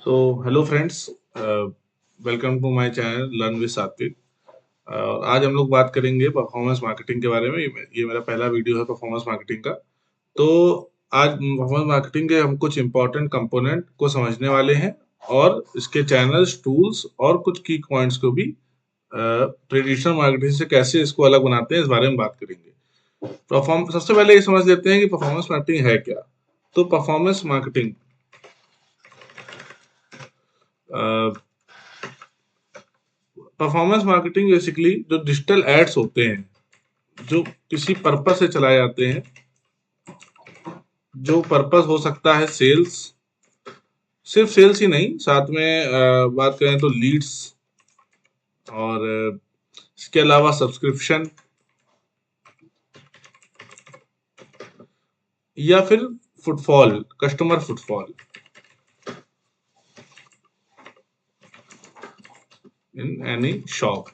तो hello friends, welcome to my channel learn with Satvik. आज हम लोग बात करेंगे परफॉर्मेंस मार्केटिंग के बारे में। ये मेरा पहला वीडियो है परफॉर्मेंस मार्केटिंग का। तो आज परफॉर्मेंस मार्केटिंग के हम कुछ इंपॉर्टेंट कंपोनेंट को समझने वाले हैं और इसके चैनल्स, टूल्स और कुछ की पॉइंट्स को भी ट्रेडिशनल मार्केटिंग से कैसे इसको अलग बनाते हैं इस बारे में बात करेंगे। सबसे पहले ये समझ लेते हैं कि परफॉर्मेंस मार्केटिंग है क्या। तो performance marketing performance marketing basically जो डिजिटल एड्स होते हैं जो किसी पर्पस से चलाए जाते हैं, जो पर्पस हो सकता है सेल्स, सिर्फ सेल्स ही नहीं, साथ में बात करें तो लीड्स और इसके अलावा सब्सक्रिप्शन या फिर footfall, customer footfall in any shop.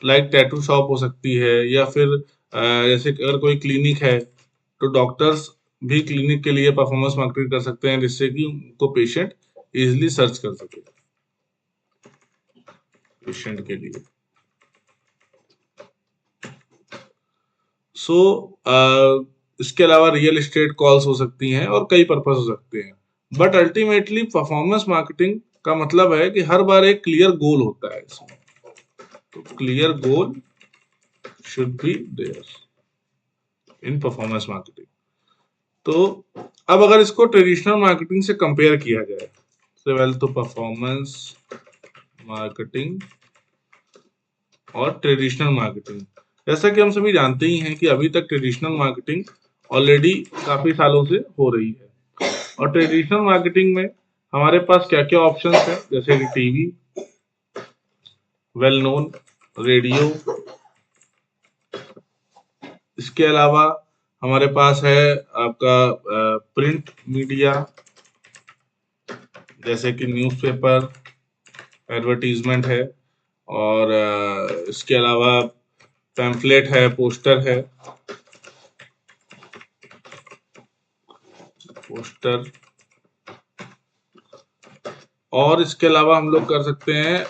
Like tattoo shop हो सकती है या फिर जैसे अगर कोई क्लिनिक है तो डॉक्टर्स भी क्लिनिक के लिए परफॉर्मेंस मार्केटिंग कर सकते हैं जिससे कि उनको पेशेंट इजीली सर्च कर सके पेशेंट के लिए। सो इसके अलावा रियल एस्टेट कॉल्स हो सकती हैं और कई पर्पस हो सकते हैं। बट अल्टीमेटली परफॉर्मेंस मार्केटिंग का मतलब है कि हर बार एक क्लियर गोल होता है इसमें। तो clear goal should be there in performance marketing. तो अब अगर इसको ट्रेडिशनल मार्केटिंग से कंपेयर किया जाए तो परफॉर्मेंस मार्केटिंग और ट्रेडिशनल मार्केटिंग, जैसा कि हम सभी जानते ही हैं कि अभी तक ट्रेडिशनल मार्केटिंग ऑलरेडी काफी सालों से हो रही है। और ट्रेडिशनल मार्केटिंग में हमारे पास क्या क्या ऑप्शंस हैं, जैसे कि टीवी, वेल नोन, रेडियो। इसके अलावा हमारे पास है आपका प्रिंट मीडिया, जैसे कि न्यूज़पेपर, एडवर्टीजमेंट है, और इसके अलावा पैम्फलेट है, पोस्टर है, पोस्टर। और इसके अलावा हम लोग कर सकते हैं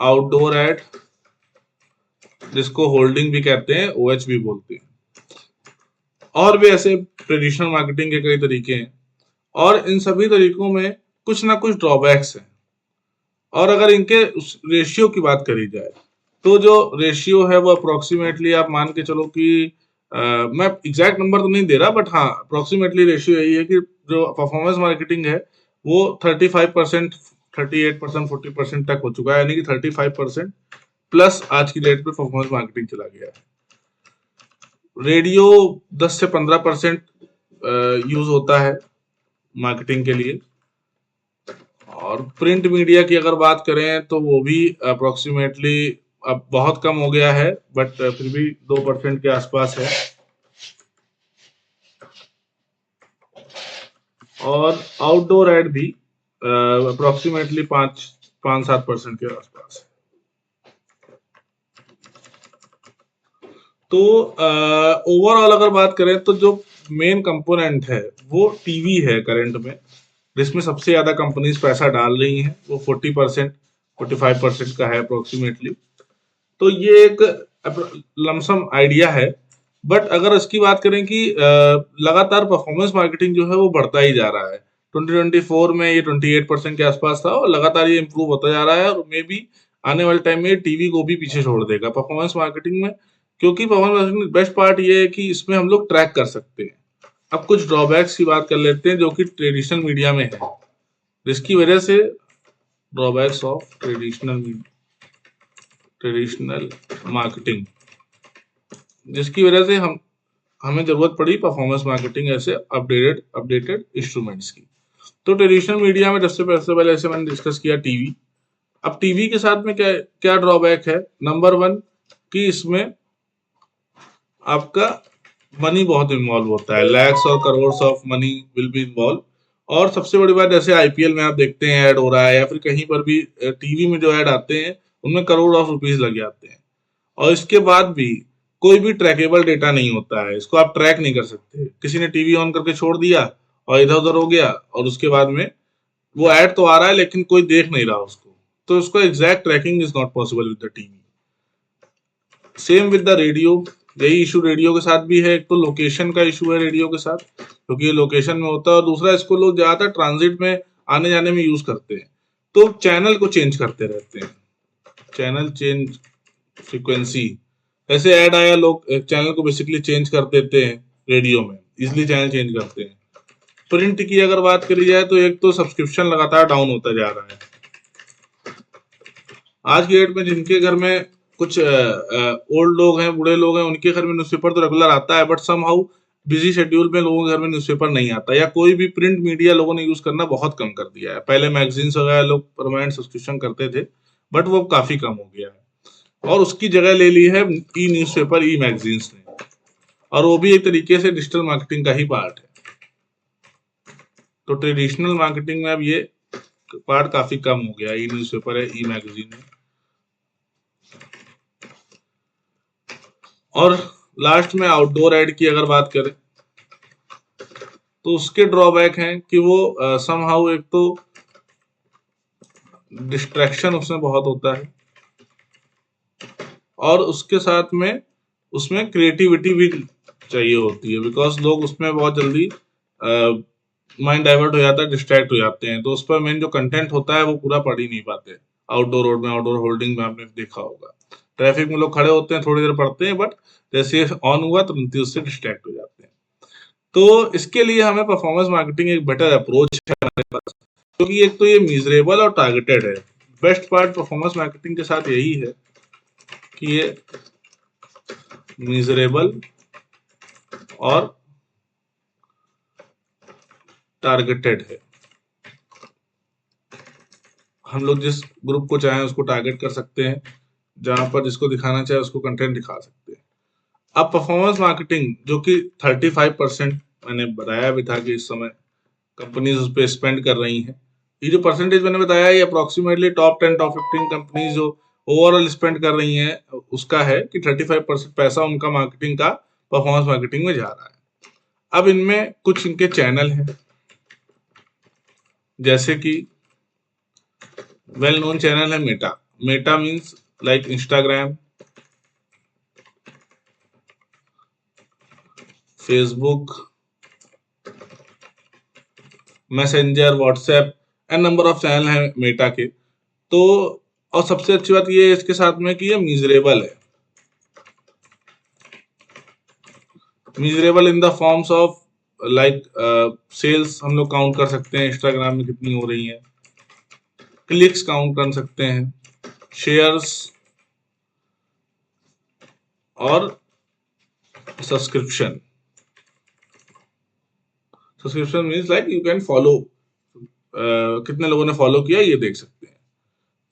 आउटडोर एड, जिसको होल्डिंग भी कहते हैं, ओएच भी बोलते हैं। और भी ऐसे ट्रेडिशनल मार्केटिंग के कई तरीके हैं और इन सभी तरीकों में कुछ ना कुछ ड्रॉबैक्स हैं। और अगर इनके रेशियो की बात करी जाए तो जो रेशियो है वो अप्रोक्सीमेटली आप मान के चलो कि मैं एग्जैक्ट नंबर तो नहीं दे रहा, बट हाँ अप्रोक्सीमेटली रेशियो यही है कि जो परफॉर्मेंस मार्केटिंग है वो 35%, 38%, 40% तक हो चुका है, यानी कि 35% प्लस आज की डेट पे परफॉर्मेंस मार्केटिंग चला गया है। रेडियो 10 से 15% यूज होता है मार्केटिंग के लिए। और प्रिंट मीडिया की अगर बात करें तो वो भी अप्रोक्सीमेटली अब बहुत कम हो गया है, बट फिर भी 2% के आसपास है। और आउटडोर एड भी अप्रोक्सीमेटली 5-7% के आसपास है। तो ओवरऑल अगर बात करें तो जो मेन कंपोनेंट है वो टीवी है करंट में, जिसमें सबसे ज्यादा कंपनीज पैसा डाल रही हैं। वो 40%, 45% का है अप्रोक्सीमेटली। तो ये एक लमसम आइडिया है। बट अगर इसकी बात करें कि लगातार परफॉर्मेंस मार्केटिंग जो है वो बढ़ता ही जा रहा है। 2024 में ये 28% के आसपास था और लगातार ये इंप्रूव होता जा रहा है, और मे बी आने वाले टाइम में टीवी को भी पीछे छोड़ देगा परफॉर्मेंस मार्केटिंग में। क्योंकि परफॉर्मेंस मार्केटिंग बेस्ट पार्ट ये है कि इसमें हम लोग ट्रैक कर सकते हैं। अब कुछ ड्रॉबैक्स की बात कर लेते हैं जो कि ट्रेडिशनल मीडिया में है, जिसकी वजह से ड्रॉबैक्स ऑफ ट्रेडिशनल मार्केटिंग, जिसकी वजह से हमें जरूरत पड़ी परफॉर्मेंस मार्केटिंग ऐसे अपडेटेड इंस्ट्रूमेंट्स की। तो ट्रेडिशनल मीडिया में सबसे पहले ऐसे मैंने डिस्कस किया टीवी। अब टीवी के साथ में क्या क्या ड्रॉबैक है। नंबर 1 कि इसमें आपका मनी बहुत इन्वॉल्व होता है, लैक्स और crore of money will be involve. और सबसे बड़ी बात, जैसे आईपीएल में आप देखते हैं ऐड हो रहा है, या फिर कहीं पर भी टीवी में जो ऐड आते हैं उनमें करोड़ ऑफ रुपीज लग जाते हैं। और इसके बाद भी कोई भी ट्रैकेबल डेटा नहीं होता है, इसको आप ट्रैक नहीं कर सकते। किसी ने टीवी ऑन करके छोड़ दिया और इधर उधर हो गया, और उसके बाद में वो ऐड तो आ रहा है लेकिन कोई देख नहीं रहा उसको, तो उसको exact tracking is not possible with the TV. Same with the radio, यही इशू रेडियो के साथ भी है। एक तो लोकेशन का इशू है रेडियो के साथ, क्योंकि ये लोकेशन में होता है, और दूसरा इसको लोग ज्यादातर ट्रांजिट में आने जाने में यूज करते हैं, तो चैनल को चेंज करते रहते हैं, चैनल चेंज फ्रीक्वेंसी। ऐसे ऐड आया, लोग चैनल को बेसिकली चेंज कर देते हैं रेडियो में, इसलिए चैनल चेंज करते हैं। प्रिंट की अगर बात करी जाए तो एक तो सब्सक्रिप्शन लगातार डाउन होता जा रहा है। आज की डेट में जिनके घर में कुछ ओल्ड लोग हैं, बूढ़े लोग हैं, उनके घर में न्यूज़पेपर तो रेगुलर आता है, but somehow busy schedule में लोगों के घर में न्यूज़पेपर नहीं आता, या कोई भी प्रिंट मीडिया लोगों ने यूज करना बहुत कम कर दिया है। पहले मैगजीन्स वगैरह लोग परमानेंट सब्सक्रिप्शन करते थे, बट वो काफी कम हो गया है, और उसकी जगह ले ली है ई न्यूज़पेपर, ई मैगजीन्स ने, और वो भी एक तरीके से डिजिटल मार्केटिंग का ही पार्ट है। तो ट्रेडिशनल मार्केटिंग में अब ये पार्ट काफी कम हो गया, ई न्यूज़पेपर है, ई मैगजीन है। और लास्ट में आउटडोर एड की अगर बात करें तो उसके ड्रॉबैक हैं कि वो समहाउ एक तो डिस्ट्रैक्शन उसमें बहुत होता है, और उसके साथ में उसमें क्रिएटिविटी भी चाहिए होती है, बिकॉज लोग उसमें बहुत जल्दी माइंड डाइवर्ट हो जाता है, डिस्ट्रैक्ट हो जाते हैं, तो उस पर मेन जो कंटेंट होता है वो पूरा पढ़ ही नहीं पाते। आउटडोर रोड में, आउटडोर होल्डिंग में आपने देखा होगा, ट्रैफिक में लोग खड़े होते हैं, थोड़ी देर पढ़ते हैं, बट जैसे ऑन हुआ तुरंत ही उससे डिस्ट्रैक्ट हो जाते हैं। तो इसके लिए हमें परफॉर्मेंस मार्केटिंग एक बेटर अप्रोच है हमारे पास, क्योंकि एक तो ये मीजरेबल और टारगेटेड है। बेस्ट पार्ट परफॉर्मेंस मार्केटिंग के साथ यही है कि ये मीजरेबल और टारगेटेड है। हम लोग जिस ग्रुप को चाहें उसको टारगेट कर सकते हैं, जहां पर जिसको दिखाना चाहे उसको कंटेंट दिखा सकते हैं। अब परफॉर्मेंस मार्केटिंग जो कि 35% मैंने बताया भी था कि इस समय कंपनीज उस पर स्पेंड कर रही हैं। ये जो परसेंटेज मैंने बताया ये अप्रोक्सीमेटली टॉप 10 टॉप 15 कंपनीज जो ओवरऑल स्पेंड कर रही हैं उसका है कि 35% पैसा उनका मार्केटिंग का परफॉर्मेंस मार्केटिंग में जा रहा है। अब इनमें कुछ इनके चैनल हैं, जैसे कि वेल नोन चैनल है Meta. Meta means like Instagram, Facebook, Messenger, WhatsApp, an number of channel हैं मेटा के। तो और सबसे अच्छी बात ये है इसके साथ में कि ये मीजरेबल है, measurable in the forms of like sales हम लोग काउंट कर सकते हैं इंस्टाग्राम में कितनी हो रही है, क्लिक्स काउंट कर सकते हैं, शेयर्स और subscription. Subscription means like you can follow, कितने लोगों ने फॉलो किया ये देख सकते हैं।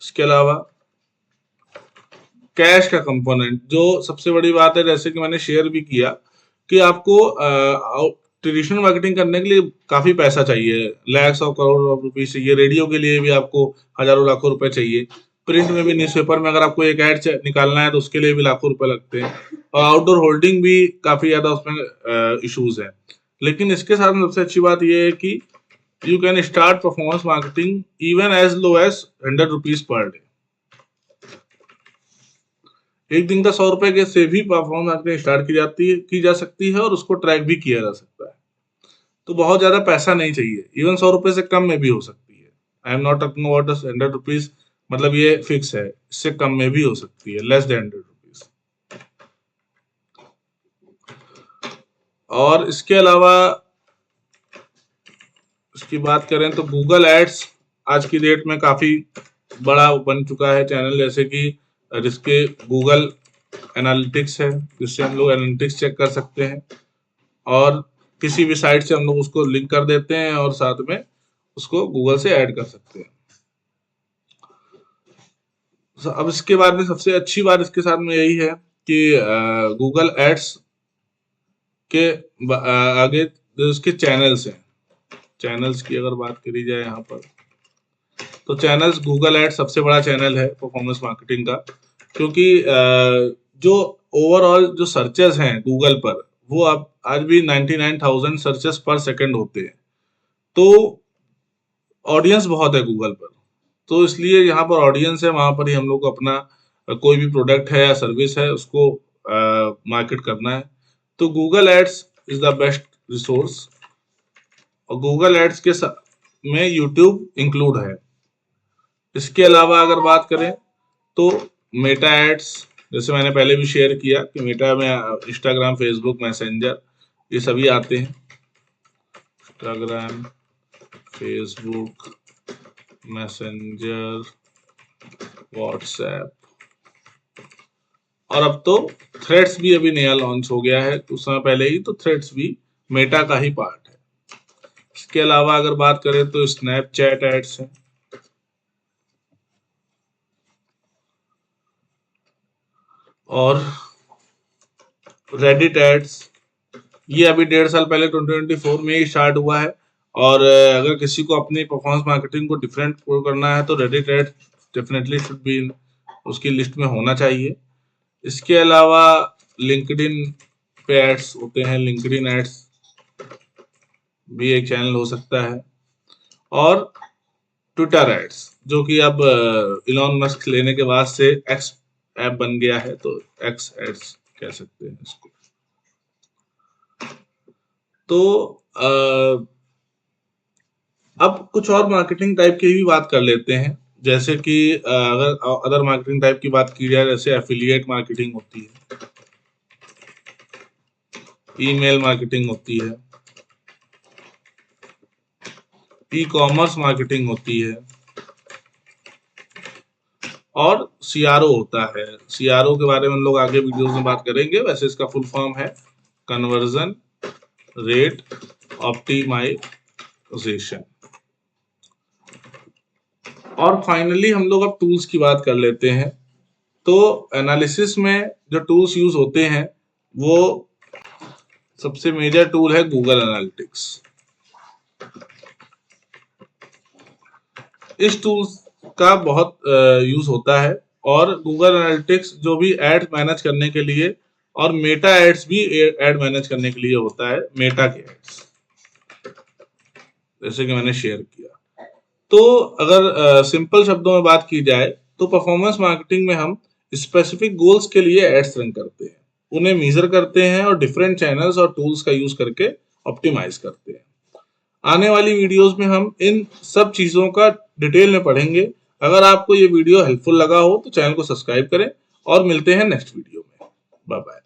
इसके अलावा कैश का कंपोनेंट जो सबसे बड़ी बात है, जैसे कि मैंने शेयर भी किया कि आपको ट्रेडिशनल मार्केटिंग करने के लिए काफी पैसा चाहिए, लैक्स और करोड़ रुपीस चाहिए। रेडियो के लिए भी आपको हजारों लाखों रुपए चाहिए, प्रिंट में भी, न्यूज़पेपर में अगर आपको एक ऐड निकालना है तो उसके लिए भी लाखों रुपए लगते हैं, और आउटडोर होल्डिंग भी काफी ज्यादा उसमें इश्यूज है। लेकिन इसके साथ सबसे अच्छी बात यह है कि you can start performance marketing even as low as 100 rupees per day. एक दिन का 100 रुपए के से भी परफॉर्मेंस मार्केटिंग स्टार्ट की जा सकती है, और उसको ट्रैक भी किया जा सकता है। तो बहुत ज्यादा पैसा नहीं चाहिए, इवन 100 रुपए से कम में भी हो सकती है। I am not talking about 100 rupees, मतलब ये फिक्स है, इससे कम में भी हो सकती है, लेस देन 100 रुपीज। और इसके अलावा इसकी बात करें तो गूगल एड्स आज की डेट में काफी बड़ा बन चुका है चैनल, जैसे कि जिसके गूगल एनालिटिक्स है, जिससे हम लोग एनालिटिक्स चेक कर सकते हैं, और किसी भी साइट से हम लोग उसको लिंक कर देते हैं और साथ में उसको गूगल से ऐड कर सकते हैं। अब इसके बाद में सबसे अच्छी बात इसके साथ में यही है कि गूगल एड्स के आगे जो इसके चैनल्स हैं, चैनल्स की अगर बात करी जाए यहाँ पर, तो चैनल्स गूगल एड्स सबसे बड़ा चैनल है परफॉर्मेंस मार्केटिंग का, क्योंकि जो ओवरऑल जो सर्चेस हैं गूगल पर, वो अब आज भी 99,000 सर्चेस पर सेकंड होते हैं। तो ऑडियंस बहुत है गूगल पर, तो इसलिए यहाँ पर ऑडियंस है, वहां पर ही हम लोग को अपना कोई भी प्रोडक्ट है या सर्विस है उसको मार्केट करना है। तो Google ads is the best resource, और गूगल एड्स के में यूट्यूब इंक्लूड है। इसके अलावा अगर बात करें तो मेटा एड्स, जैसे मैंने पहले भी शेयर किया कि मेटा में इंस्टाग्राम, फेसबुक, मैसेंजर ये सभी आते हैं। इंस्टाग्राम, फेसबुक, मैसेंजर, व्हाट्सएप, और अब तो थ्रेड्स भी अभी नया लॉन्च हो गया है कुछ समय पहले ही, तो थ्रेड्स भी मेटा का ही पार्ट है। इसके अलावा अगर बात करें तो स्नैपचैट एड्स है, और रेडिट एड्स, ये अभी 1.5 साल पहले 2024 में ही स्टार्ट हुआ है। और अगर किसी को अपनी परफॉर्मेंस मार्केटिंग को डिफरेंट करना है तो Reddit ads definitely should be उसकी लिस्ट में होना चाहिए। इसके अलावा लिंक्डइन पे एड्स होते हैं, लिंक्डइन एड्स भी एक चैनल हो सकता है, और ट्विटर एड्स जो कि अब इलॉन मस्क लेने के बाद से एक्स ऐप बन गया है, तो एक्स एड्स कह सकते हैं इसको। तो अब कुछ और मार्केटिंग टाइप की भी बात कर लेते हैं, जैसे कि अगर अदर मार्केटिंग टाइप की बात की जाए, जैसे एफिलिएट मार्केटिंग होती है, ईमेल मार्केटिंग होती है, ई कॉमर्स मार्केटिंग होती है, और सीआरओ होता है। सीआरओ के बारे में हम लोग आगे वीडियोस में बात करेंगे। वैसे इसका फुल फॉर्म है कन्वर्जन रेट ऑप्टिमाइजेशन। और फाइनली हम लोग अब टूल्स की बात कर लेते हैं। तो एनालिसिस में जो टूल्स यूज होते हैं वो सबसे मेजर टूल है गूगल एनालिटिक्स। इस टूल्स का बहुत यूज होता है, और गूगल एनालिटिक्स जो भी एड्स मैनेज करने के लिए, और मेटा एड्स भी एड मैनेज करने के लिए होता है, मेटा के एड्स जैसे कि मैंने शेयर किया। तो अगर सिंपल शब्दों में बात की जाए तो परफॉर्मेंस मार्केटिंग में हम स्पेसिफिक गोल्स के लिए एड्स रन करते हैं, उन्हें मेजर करते हैं, और डिफरेंट चैनल्स और टूल्स का यूज करके ऑप्टिमाइज करते हैं। आने वाली वीडियोस में हम इन सब चीजों का डिटेल में पढ़ेंगे। अगर आपको ये वीडियो हेल्पफुल लगा हो तो चैनल को सब्सक्राइब करें, और मिलते हैं नेक्स्ट वीडियो में। Bye bye.